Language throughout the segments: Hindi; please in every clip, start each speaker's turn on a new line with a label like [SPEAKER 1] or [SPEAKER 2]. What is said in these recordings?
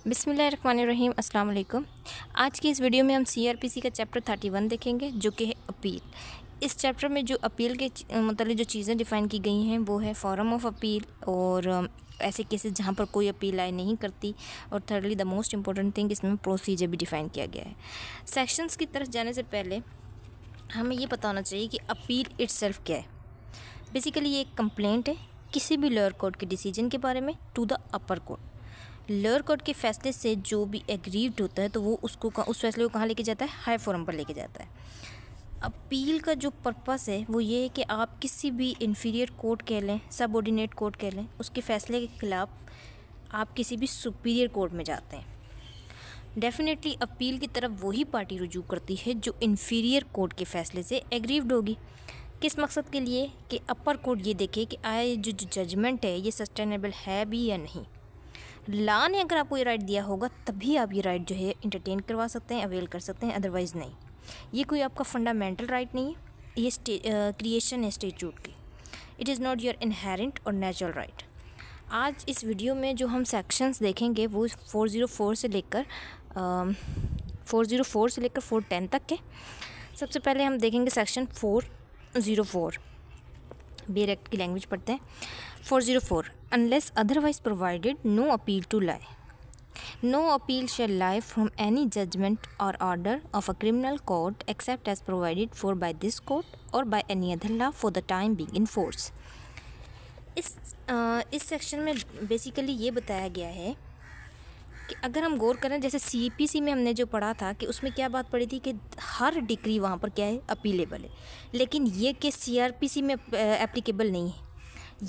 [SPEAKER 1] बिस्मिल्लाहिर्रहमानिर्रहीम अस्सलाम वालेकुम। आज की इस वीडियो में हम सीआरपीसी का चैप्टर 31 देखेंगे जो कि है अपील। इस चैप्टर में जो अपील के मतलब जो चीज़ें डिफ़ाइन की गई हैं वो है फॉर्म ऑफ अपील और ऐसे केसेस जहाँ पर कोई अपील आए नहीं करती, और thirdly the most important thing इसमें प्रोसीजर भी डिफ़ाइन किया गया है। सेक्शंस की तरफ जाने से पहले हमें ये पता होना चाहिए कि अपील इटसेल्फ क्या है। बेसिकली ये एक कंप्लेंट है किसी भी लोअर कोर्ट के डिसीजन के बारे में to the upper court. Lower court के फैसले से जो भी एग्रीव्ड होता है तो वो उस फैसले को कहाँ लेके जाता है, हाई फोरम पर लेके जाता है। अपील का जो पर्पस है वो ये है कि आप किसी भी इन्फीरियर कोर्ट कह लें, सबऑर्डिनेट कोर्ट कह लें, उसके फैसले के खिलाफ आप किसी भी सुपीरियर कोर्ट में जाते हैं। डेफिनेटली अपील की तरफ वही पार्टी रुजू करती है जो इन्फीरियर कोर्ट के फैसले से एग्रीव्ड होगी। किस मकसद के लिए कि अपर कोर्ट ये देखे कि आए जो जजमेंट है ये सस्टेनेबल है भी या नहीं। लॉ ने अगर आपको ये राइट दिया होगा तभी आप ये राइट जो है इंटरटेन करवा सकते हैं, अवेल कर सकते हैं, अदरवाइज़ नहीं। ये कोई आपका फंडामेंटल राइट नहीं है, ये क्रिएशन है स्टैट्यूट की। It is not your inherent और नेचुरल राइट। आज इस वीडियो में जो हम सेक्शंस देखेंगे वो 404 से लेकर 410 तक के। सबसे पहले हम देखेंगे सेक्शन 404। बेयर एक्ट की लैंग्वेज पढ़ते हैं। 404 unless otherwise provided no appeal to lie. No appeal shall lie from any judgment or order of a criminal court except as provided for by this court or by any other law for the time being in force। इस सेक्शन में बेसिकली ये बताया गया है कि अगर हम गौर करें, जैसे सीपीसी में हमने जो पढ़ा था कि उसमें क्या बात पढ़ी थी कि हर डिक्री वहाँ पर क्या है, अपीलेबल है, लेकिन ये केस सीआरपीसी में एप्लीकेबल नहीं है।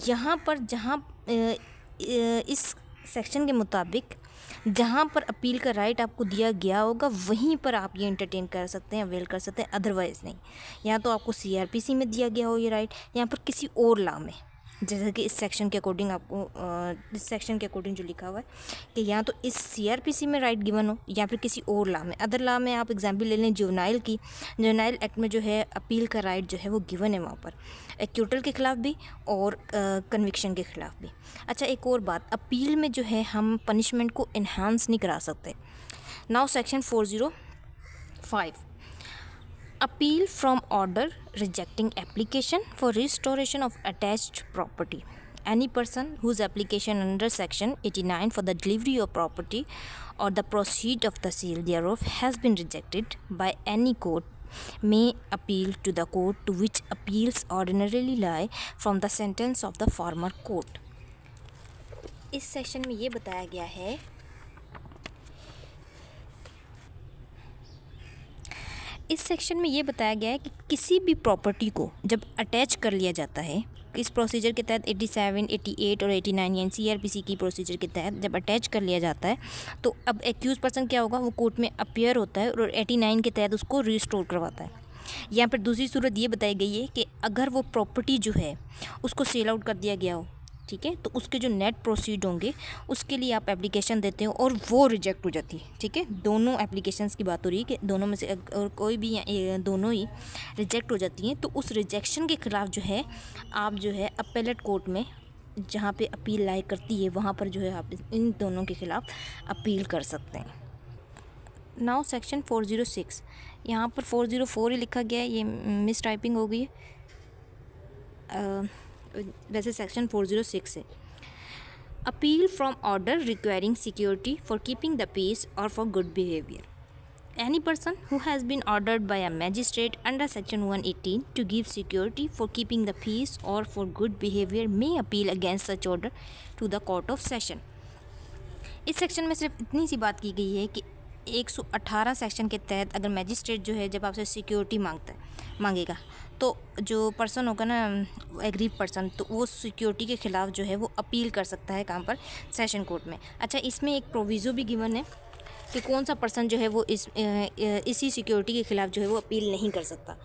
[SPEAKER 1] यहाँ पर जहाँ इस सेक्शन के मुताबिक जहाँ पर अपील का राइट आपको दिया गया होगा वहीं पर आप ये एंटरटेन कर सकते हैं, अवेल कर सकते हैं, अदरवाइज़ नहीं। यहाँ तो आपको सीआरपीसी में दिया गया हो ये राइट, यहाँ पर किसी और लॉ में, जैसे कि इस सेक्शन के अकॉर्डिंग आपको इस सेक्शन के अकॉर्डिंग जो लिखा हुआ है कि यहाँ तो इस सीआरपीसी में राइट गिवन हो या फिर किसी और लॉ में। अदर लॉ में आप एग्जाम्पल ले लें जुवेनाइल की, जुवेनाइल एक्ट में जो है अपील का राइट जो है वो गिवन है वहाँ पर, एक्यूटल के ख़िलाफ़ भी और कन्विक्शन के ख़िलाफ़ भी। अच्छा, एक और बात, अपील में जो है हम पनिशमेंट को इन्हांस नहीं करा सकते। Now section 405 appeal from order rejecting application for restoration of attached property. Any person whose application under section 89 for the delivery of property or the proceed of the sale thereof has been rejected by any court may appeal to the court to which appeals ordinarily lie from the sentence of the former court। इस सेक्शन में ये बताया गया है कि किसी भी प्रॉपर्टी को जब अटैच कर लिया जाता है, इस प्रोसीजर के तहत 87, 88 और 89 यानी सीआरपीसी की प्रोसीजर के तहत जब अटैच कर लिया जाता है तो अब एक्यूज पर्सन क्या होगा, वो कोर्ट में अपीयर होता है और 89 के तहत उसको रिस्टोर करवाता है। यहाँ पर दूसरी सूरत ये बताई गई है कि अगर वो प्रॉपर्टी जो है उसको सेल आउट कर दिया गया हो, ठीक है, तो उसके जो नेट प्रोसीड होंगे उसके लिए आप एप्लीकेशन देते हो और वो रिजेक्ट हो जाती है। ठीक है, दोनों एप्लीकेशंस की बात हो रही है कि दोनों में से और कोई भी दोनों ही रिजेक्ट हो जाती हैं, तो उस रिजेक्शन के ख़िलाफ़ जो है आप जो है अपेलेट कोर्ट में जहाँ पे अपील लाई करती है वहाँ पर जो है आप इन दोनों के ख़िलाफ़ अपील कर सकते हैं। नाउ सेक्शन 406, यहाँ पर 404 ही लिखा गया है, ये मिस टाइपिंग हो गई है, वैसे सेक्शन 406 है। Appeal from order requiring security for keeping the peace or for good behaviour. Any person who has been ordered by a magistrate under section 118 to give security for keeping the peace or for good behaviour may appeal against such order to the court of session. इस सेक्शन में सिर्फ इतनी सी बात की गई है कि 118 सेक्शन के तहत अगर मैजिस्ट्रेट जो है जब आपसे सिक्योरिटी मांगेगा तो जो पर्सन होगा ना, एग्रीव पर्सन, तो वो सिक्योरिटी के ख़िलाफ़ जो है वो अपील कर सकता है कहाँ पर, सेशन कोर्ट में। अच्छा, इसमें एक प्रोविज़ो भी गिवन है कि कौन सा पर्सन जो है वो इसी सिक्योरिटी के ख़िलाफ़ जो है वो अपील नहीं कर सकता।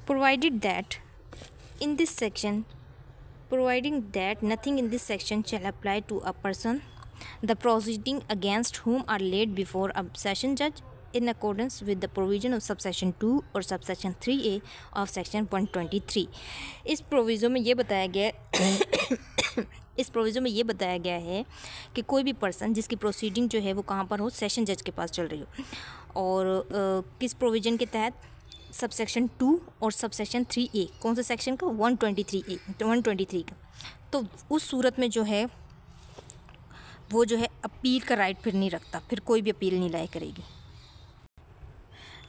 [SPEAKER 1] Providing that nothing in this section shall apply to a person the proceeding against whom are laid before a session judge in accordance with the provision of subsection 2 और subsection 3A of section 123। इस प्रोविज़ो में ये बताया गया इस प्रोविज़न में ये बताया गया है कि कोई भी पर्सन जिसकी प्रोसीडिंग जो है वो कहाँ पर हो, सेशन जज के पास चल रही हो, और किस प्रोविज़न के तहत, सबसेक्शन 2 और सबसेक्शन 3A, कौन सा सेक्शन का, 123A, 123 का। तो उस सूरत में जो है वो जो है अपील का राइट फिर नहीं रखता, फिर कोई भी अपील नहीं लाया करेगी।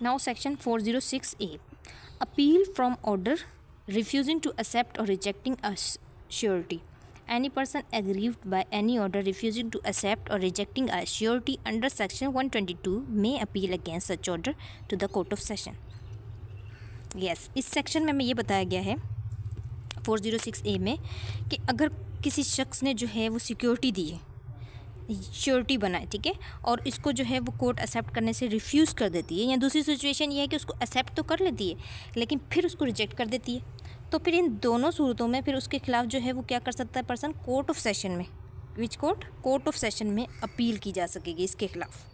[SPEAKER 1] Now section 406A, appeal from order refusing to accept or rejecting a surety. Any person aggrieved by any order refusing to accept or rejecting a surety under section 122 may appeal against such order to the court of session. Yes, इस सेक्शन में हमें ये बताया गया है 406A में कि अगर किसी शख्स ने जो है वो सिक्योरिटी दी है, श्योरिटी बनाए, ठीक है, और इसको जो है वो कोर्ट एक्सेप्ट करने से रिफ्यूज़ कर देती है, या दूसरी सिचुएशन ये है कि उसको एक्सेप्ट तो कर लेती है लेकिन फिर उसको रिजेक्ट कर देती है, तो फिर इन दोनों सूरतों में फिर उसके खिलाफ जो है वो क्या कर सकता है पर्सन, कोर्ट ऑफ सेशन में, which court, court of session में अपील की जा सकेगी इसके खिलाफ।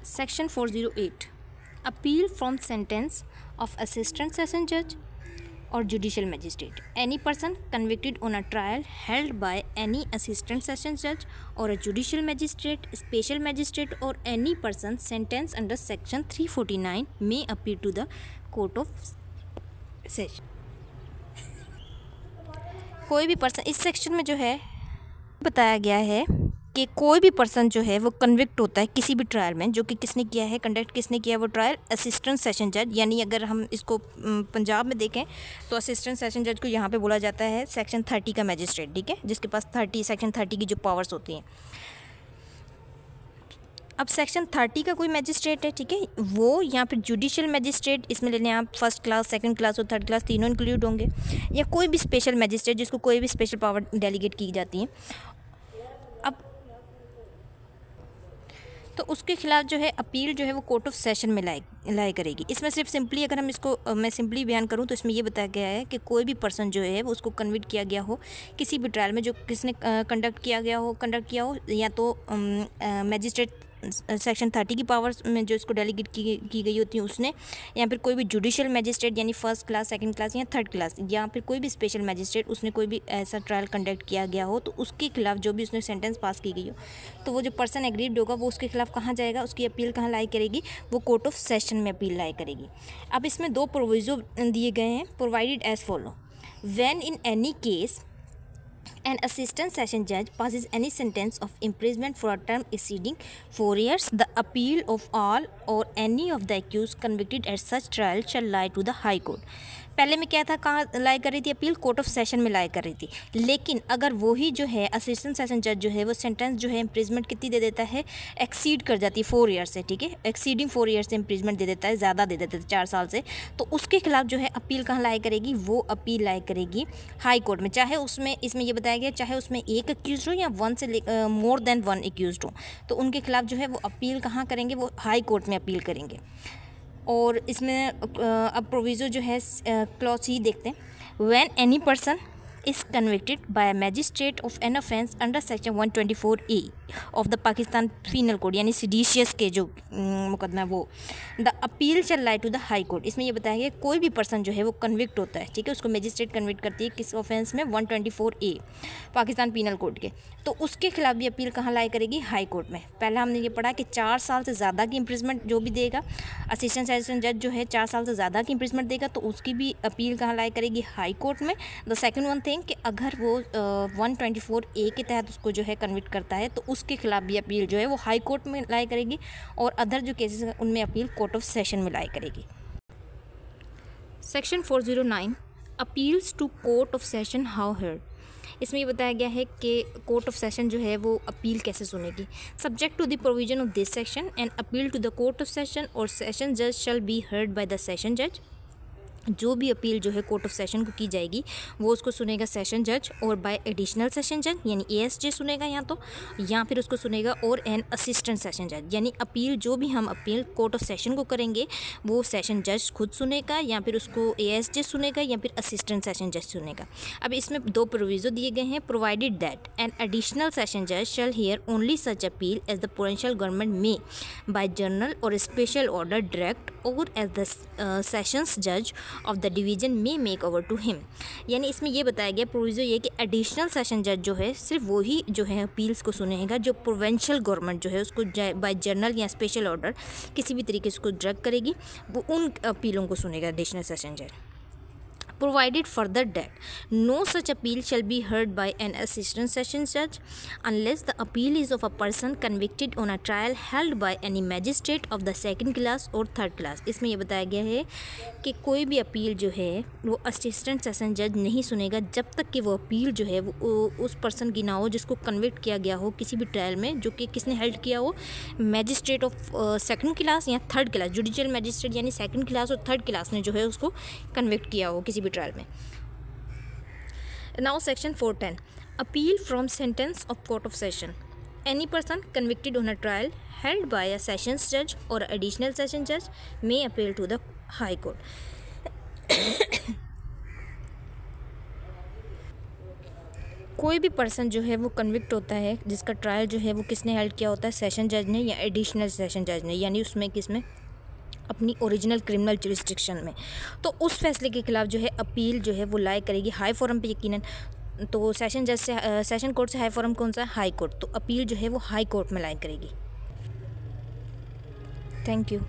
[SPEAKER 1] Section 408, appeal from sentence of assistant session जज or judicial magistrate. Any person convicted on a trial held by any assistant session judge or a judicial magistrate, special magistrate or any person sentenced under section 349 may appeal to the court of session. कोई भी पर्सन, इस सेक्शन में जो है बताया गया है कि कोई भी पर्सन जो है वो कन्विक्ट होता है किसी भी ट्रायल में, जो कि किसने किया है, कंडक्ट किसने किया है वो ट्रायल, असिस्टेंट सेशन जज, यानी अगर हम इसको पंजाब में देखें तो असिस्टेंट सेशन जज को यहाँ पे बोला जाता है सेक्शन 30 का मैजिस्ट्रेट, ठीक है, जिसके पास सेक्शन 30 की जो पावर्स होती हैं। अब सेक्शन 30 का कोई मैजिस्ट्रेट है, ठीक है, वो यहाँ पर जुडिशियल मैजिस्ट्रेट, इसमें लेने आप फर्स्ट क्लास, सेकंड क्लास और थर्ड क्लास तीनों इंक्लूड होंगे, या कोई भी स्पेशल मैजिस्ट्रेट जिसको कोई भी स्पेशल पावर डेलीगेट की जाती है। अब तो उसके खिलाफ जो है अपील जो है वो कोर्ट ऑफ सेशन में लाए करेगी। इसमें सिर्फ सिंपली अगर हम इसको मैं सिंपली बयान करूं तो इसमें ये बताया गया है कि कोई भी पर्सन जो है वो उसको कन्विक्ट किया गया हो किसी भी ट्रायल में, जो किसने कंडक्ट किया हो या तो मैजिस्ट्रेट सेक्शन 30 की पावर्स में जो इसको डेलीगेट की गई होती है उसने, या फिर कोई भी जुडिशियल मैजिस्ट्रेट यानी फर्स्ट क्लास, सेकंड क्लास या थर्ड क्लास, या फिर कोई भी स्पेशल मैजिस्ट्रेट उसने कोई भी ऐसा ट्रायल कंडक्ट किया गया हो, तो उसके खिलाफ जो भी उसने सेंटेंस पास की गई हो, तो वो जो पर्सन एग्रीड होगा वो उसके खिलाफ कहाँ जाएगा, उसकी अपील कहाँ लाई करेगी, वो कोर्ट ऑफ सेशन में अपील लाई करेगी। अब इसमें 2 प्रोविजो दिए गए हैं, provided as follow, when in any case an assistant session judge passes any sentence of imprisonment for a term exceeding 4 years, the appeal of all or any of the accused convicted at such trial shall lie to the high court. पहले में क्या था, कहाँ लाई कर रही थी अपील, कोर्ट ऑफ सेशन में लाई कर रही थी, लेकिन अगर वही जो है असिस्टेंट सेशन जज जो है वो सेंटेंस जो है इम्प्रिजमेंट कितनी दे देता है, एक्सीड कर जाती है 4 ईयर से, ठीक है, एक्सीडिंग 4 ईयर से इम्प्रिजमेंट दे देता है, ज़्यादा दे देता है 4 साल से, तो उसके खिलाफ जो है अपील कहाँ लाई करेगी, वो अपील लाई करेगी हाई कोर्ट में, चाहे उसमें इसमें ये बताया गया चाहे उसमें एक एक्यूज हो या 1 से मोर देन 1 एक्यूज हो, तो उनके खिलाफ जो है वो अपील कहाँ करेंगे, वो हाई कोर्ट में अपील करेंगे। और इसमें अब प्रोविज़ो जो है क्लॉज ही देखते हैं, when any person is convicted by a magistrate of an offence under section 124A of the Pakistan Penal Code, यानी सीडिशियस के जो मुकदमा है वो, the appeal shall lie to the high court. इसमें ये बताया गया कोई भी पर्सन जो है वो कन्विक्ट होता है, ठीक है, उसको मैजिस्ट्रेट कन्विक्ट करती है किस ऑफेंस में, 124A पाकिस्तान पीनल कोड के, तो उसके खिलाफ भी अपील कहाँ लाई करेगी, हाई कोर्ट में। पहला हमने ये पढ़ा कि 4 साल से ज़्यादा की इम्प्रिजमेंट जो भी देगा असिस्टेंट सेशन जज जो है 4 साल से ज़्यादा की इम्प्रिजमेंट देगा तो उसकी भी अपील कहाँ लाई करेगी, हाई कोर्ट में। द सेकंड वन थिंग कि अगर वो 124A के तहत उसको जो है कन्विक्ट करता है तो उसके खिलाफ भी अपील जो है वो हाई कोर्ट में लाई करेगी, और अदर जो केसेस हैं उनमें अपील कोर्ट ऑफ सेशन में लाई करेगी। Section 409 appeals to court of session how heard. इसमें ये बताया गया है कि कोर्ट ऑफ सेशन जो है वो अपील कैसे सुनेगी। Subject to the provision of this section and appeal to the court of session और सेशन जज shall be heard by the session जज। जो भी अपील जो है कोर्ट ऑफ सेशन को की जाएगी वो उसको सुनेगा सेशन जज, और बाय एडिशनल सेशन जज यानी ASJ सुनेगा या फिर उसको सुनेगा और एन असिस्टेंट सेशन जज, यानी अपील जो भी हम अपील कोर्ट ऑफ सेशन को करेंगे वो सेशन जज खुद सुनेगा या फिर उसको ASJ सुनेगा या फिर असिस्टेंट सेशन जज सुनेगा। अब इसमें 2 प्रोविजो दिए गए हैं, provided that an additional session जज शैल here only such appeal as the provincial government में बाय जर्नल और स्पेशल ऑर्डर डायरेक्ट और एज द सेशंस जज of the division may make over to him. यानी इसमें ये बताया गया प्रोविज़ो ये कि एडिशनल सेशन जज जो है सिर्फ वही जो है अपील्स को सुनेगा जो प्रोविंशियल गवर्नमेंट जो है उसको बाय जर्नल या स्पेशल ऑर्डर किसी भी तरीके से उसको ड्रग करेगी, वो उन अपीलों को सुनेगा एडिशनल सेशन जज। Provided further that no such appeal shall be heard by an assistant sessions judge unless the appeal is of a person convicted on a trial held by any magistrate of the second class or third class। इसमें यह बताया गया है कि कोई भी अपील जो है वो असिस्टेंट सेशन जज नहीं सुनेगा जब तक कि वो अपील जो है वो उस पर्सन की ना हो जिसको कन्विक्ट किया गया हो किसी भी ट्रायल में, जो कि किसने हेल्ड किया हो, मैजिस्ट्रेट ऑफ सेकंड क्लास या थर्ड क्लास, जुडिशियल मैजिस्ट्रेट यानी सेकंड क्लास और थर्ड क्लास ने जो है उसको कन्विक्ट किया हो किसी भी ट्रायल में। Now section 410 appeal from sentence of court of session. Any person convicted on a trial held by a sessions जज और एडिशनल सेशन जज may appeal to the high court. कोई भी पर्सन जो है वो कन्विक्ट होता है जिसका ट्रायल जो है वो किसने हेल्ड किया होता है, सेशन जज ने या एडिशनल सेशन जज ने, यानी उसमें किसमें, अपनी ओरिजिनल क्रिमिनल जुरिस्डिक्शन में। तो उस फैसले के खिलाफ जो है अपील जो है वो लाए करेगी हाई फोरम पे यकीनन। तो सेशन जज से सेशन कोर्ट से हाई फोरम कौन सा है, हाई कोर्ट। तो अपील जो है वो हाई कोर्ट में लाए करेगी। Thank you.